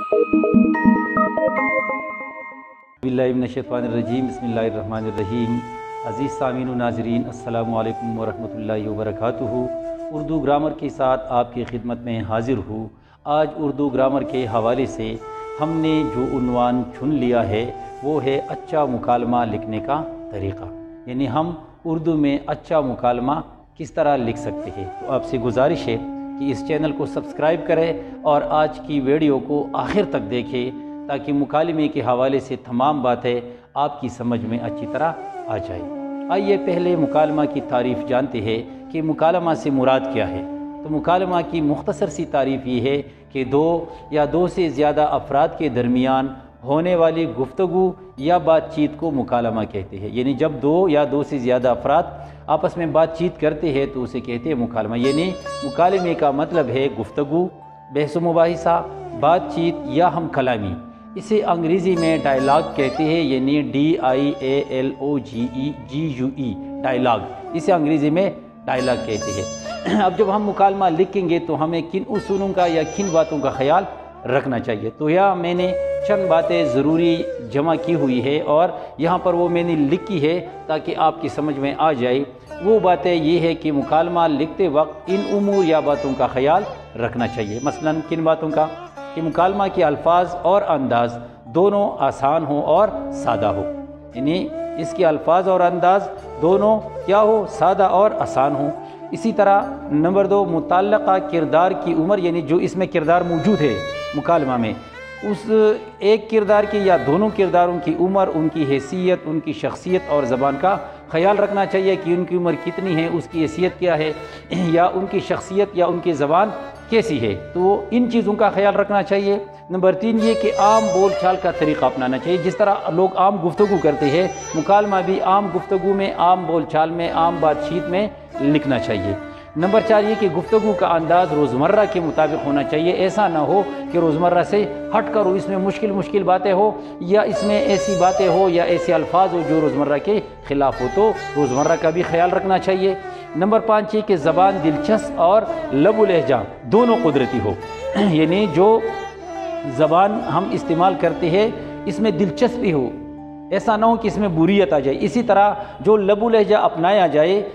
बिस्मिल्लाहिर्रहमानिर्रहीम बिस्मिल्लाहिर्रहमानिर्रहीम। अज़ीज़ सामीन व नाज़रीन, अस्सलामु अलैकुम वरहमतुल्लाहि वबरकातुहू। उर्दू ग्रामर के साथ आपकी खिदमत में हाज़िर हूँ। आज उर्दू ग्रामर के हवाले से हमने जो उन्वान चुन लिया है वो है अच्छा मुकालमा लिखने का तरीक़ा, यानी हम उर्दू में अच्छा मुकालमा किस तरह लिख सकते हैं। तो आपसे गुजारिश है कि इस चैनल को सब्सक्राइब करें और आज की वीडियो को आखिर तक देखें ताकि मुकालमे के हवाले से तमाम बातें आपकी समझ में अच्छी तरह आ जाए। आइए पहले मुकालमा की तारीफ़ जानते हैं कि मुकालमा से मुराद क्या है। तो मुकालमा की मुख्तसर सी तारीफ़ ये है कि दो या दो से ज़्यादा अफराद के दरमियान होने वाली गुफ्तगू या बातचीत को मुकालमा कहते हैं। यानी जब दो या दो से ज़्यादा अफराद आपस में बातचीत करते हैं तो उसे कहते हैं मुकालमा। यानी मुकालमे का मतलब है गुफ्तगू, बहस मुबाहिसा, बातचीत या हम कलामी। इसे अंग्रेज़ी में डायलॉग कहते हैं, यानी DIALOGE डायलॉग, इसे अंग्रेज़ी में डायलॉग कहते हैं। अब जब हम मुकालमा लिखेंगे तो हमें किन उसूलों का या किन बातों का ख्याल रखना चाहिए। तो यहाँ मैंने चंद बातें ज़रूरी जमा की हुई है और यहाँ पर वो मैंने लिखी है ताकि आपकी समझ में आ जाए। वो बातें ये है कि मुकालमा लिखते वक्त इन उमूर या बातों का ख्याल रखना चाहिए। मसलन किन बातों का, कि मुकालमा के अल्फाज और अंदाज़ दोनों आसान हो और सादा हो, यानी इसके अल्फाज और अंदाज़ दोनों क्या हो, सादा और आसान हो। इसी तरह नंबर 2, मुतल्लका किरदार की उम्र, यानी जो इसमें किरदार मौजूद है मुकालमा में, उस एक किरदार की या दोनों किरदारों की उम्र, उनकी हैसियत, उनकी शख्सियत और ज़बान का ख्याल रखना चाहिए कि उनकी उम्र कितनी है, उसकी हैसियत क्या है, या उनकी शख्सियत या उनकी ज़बान कैसी है। तो इन चीज़ों का ख्याल रखना चाहिए। नंबर 3 ये कि आम बोल चाल का तरीक़ा अपनाना चाहिए। जिस तरह लोग आम गुफ्तगू करते हैं, मुकालमा भी आम गुफ्तगू में, आम बोल चाल में, आम बातचीत में लिखना चाहिए। नंबर 4 ये कि गुफ्तगू का अंदाज़ रोज़मर्रा के मुताबिक होना चाहिए। ऐसा ना हो कि रोज़मर्रा से हट कर इसमें मुश्किल बातें हो, या इसमें ऐसी बातें हो या ऐसे अल्फाज हो जो रोज़मर्रा के ख़िलाफ़ हो, तो रोज़मर्रा का भी ख्याल रखना चाहिए। नंबर 5 ये कि ज़बान दिलचस्प और लबो लहजा दोनों कुदरती हो, यानी जो ज़बान हम इस्तेमाल करते हैं इसमें दिलचस्पी हो, ऐसा ना हो कि इसमें बुरियत आ जाए। इसी तरह जो लबो लहजा अपनाया जाए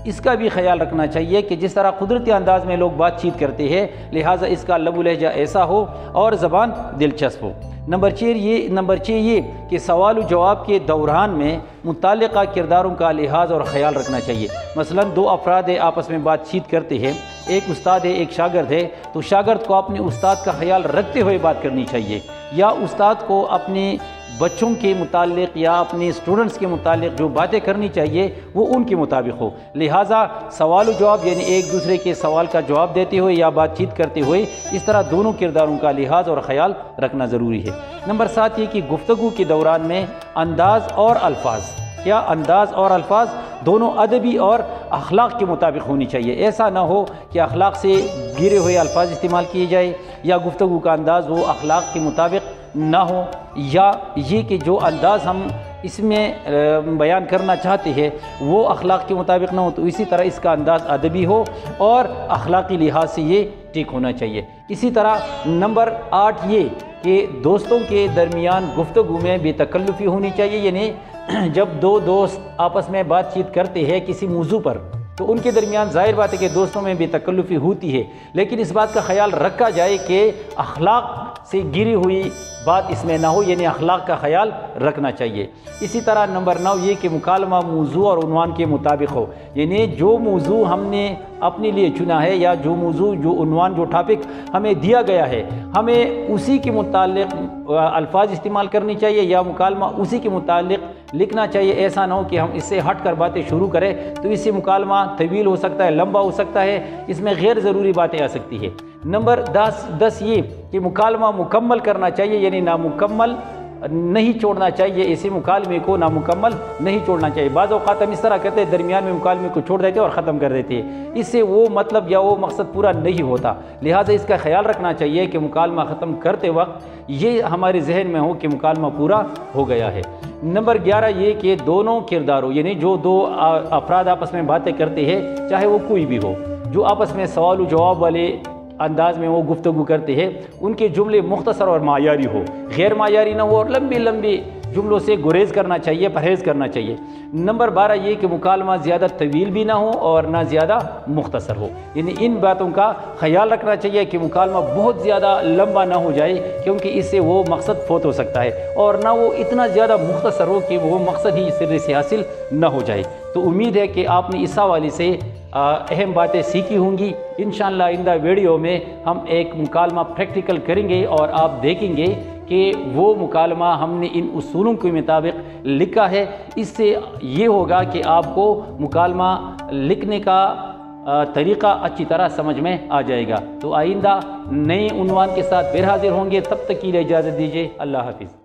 इसका भी ख्याल रखना चाहिए कि जिस तरह कुदरती अंदाज में लोग बातचीत करते हैं, लिहाजा इसका लबो लहजा ऐसा हो और ज़बान दिलचस्प हो। नंबर 6 ये कि सवाल व जवाब के दौरान में मुतल्लिका किरदारों का लिहाज और ख़याल रखना चाहिए। मसलन 2 अफराद आपस में बातचीत करते हैं, एक उस्ताद है एक शागिर्द है, तो शागिर्द को अपने उस्ताद का ख्याल रखते हुए बात करनी चाहिए, या उस्ताद को अपने बच्चों के मुतालिक या अपने स्टूडेंट्स के मुतालिक जो बातें करनी चाहिए वो उनके मुताबिक हो। लिहाजा सवाल व जवाब, यानी एक दूसरे के सवाल का जवाब देते हुए या बातचीत करते हुए, इस तरह दोनों किरदारों का लिहाज और ख़याल रखना ज़रूरी है। नंबर 7 ये कि गुफ्तगू के दौरान में अंदाज़ और अल्फाज, क्या अंदाज़ और अल्फाज दोनों अदबी और अखलाक के मुताबिक होनी चाहिए। ऐसा ना हो कि अखलाक से गिरे हुए अल्फाज इस्तेमाल किए जाए, या गुफ्तगू का अंदाज़ वो अखलाक के मुताबिक ना हो, या ये कि जो अंदाज़ हम इसमें बयान करना चाहते हैं वो अखलाक के मुताबिक ना हो। तो इसी तरह इसका अंदाज़ अदबी हो और अखलाकी लिहाज से ये ठीक होना चाहिए। इसी तरह नंबर 8 ये कि दोस्तों के दरमियान गुफ्तगू में बेतकल्लुफ़ी होनी चाहिए, यानी जब 2 दोस्त आपस में बातचीत करते हैं किसी मौजू पर, तो उनके दरमियान ज़ाहिर बात है कि दोस्तों में बेतकल्लुफ़ी होती है, लेकिन इस बात का ख्याल रखा जाए कि अखलाक से गिरी हुई बात इसमें ना हो, यानी अखलाक का ख्याल रखना चाहिए। इसी तरह नंबर 9 ये कि मुकालमा मौजू और उन्वान के मुताबिक हो, यानी जो मौजू हमने अपने लिए चुना है या जो मौजू, जो उन्वान, जो टॉपिक हमें दिया गया है, हमें उसी के मुतालिक अल्फाज इस्तेमाल करनी चाहिए या मुकालमा उसी के मुतालिक लिखना चाहिए। ऐसा ना हो कि हम इससे हट कर बातें शुरू करें तो इससे मुकालमा तवील हो सकता है, लंबा हो सकता है, इसमें गैर ज़रूरी बातें आ सकती है। नंबर 10 ये कि मुकालमा मुकम्मल करना चाहिए, यानी नामुकम्मल नहीं छोड़ना चाहिए, इसी मुकालमे को नामुकम्मल नहीं छोड़ना चाहिए। बाज़ औक़ात हम इस तरह कहते हैं, दरमियान में मुकालमे को छोड़ देते हैं और ख़त्म कर देते हैं, इससे वो मतलब या वो मकसद पूरा नहीं होता। लिहाजा इसका ख्याल रखना चाहिए कि मुकालमा ख़त्म करते वक्त ये हमारे जहन में हो कि मुकालमा पूरा हो गया है। नंबर 11 ये कि दोनों किरदारों, यानी जो दो अफराद आपस में बातें करते हैं, चाहे वो कोई भी हो, जो आपस में सवाल व जवाब वाले انداز میں وہ گفتگو کرتے ہیں ان کے جملے مختصر اور معیاری ہو، غیر معیاری نہ ہو اور لمبی لمبی جملوں سے گریز کرنا چاہیے، پرہیز کرنا چاہیے۔ نمبر 12 یہ کہ مکالمہ زیادہ طویل بھی نہ ہو اور نہ زیادہ مختصر ہو، یعنی ان باتوں کا خیال رکھنا چاہیے کہ مکالمہ بہت زیادہ لمبا نہ ہو جائے کیونکہ اس سے وہ مقصد فوت ہو سکتا ہے، اور نہ وہ اتنا زیادہ مختصر ہو کہ وہ مقصد ہی سرے سے حاصل نہ ہو جائے۔ تو امید ہے کہ آپ نے اس حوالے سے اہم باتیں سیکھی ہوں گی۔ انشاءاللہ آئندہ ویڈیو میں ہم ایک مکالمہ پریکٹیکل کریں گے اور آپ دیکھیں گے کہ وہ مکالمہ ہم نے ان اصولوں کے مطابق لکھا ہے۔ اس سے یہ ہوگا کہ آپ کو مکالمہ لکھنے کا طریقہ اچھی طرح سمجھ میں آ جائے گا۔ تو آئندہ نئے عنوان کے ساتھ پھر حاضر ہوں گے، تب تک کے لیے اجازت دیجیے، اللہ حافظ۔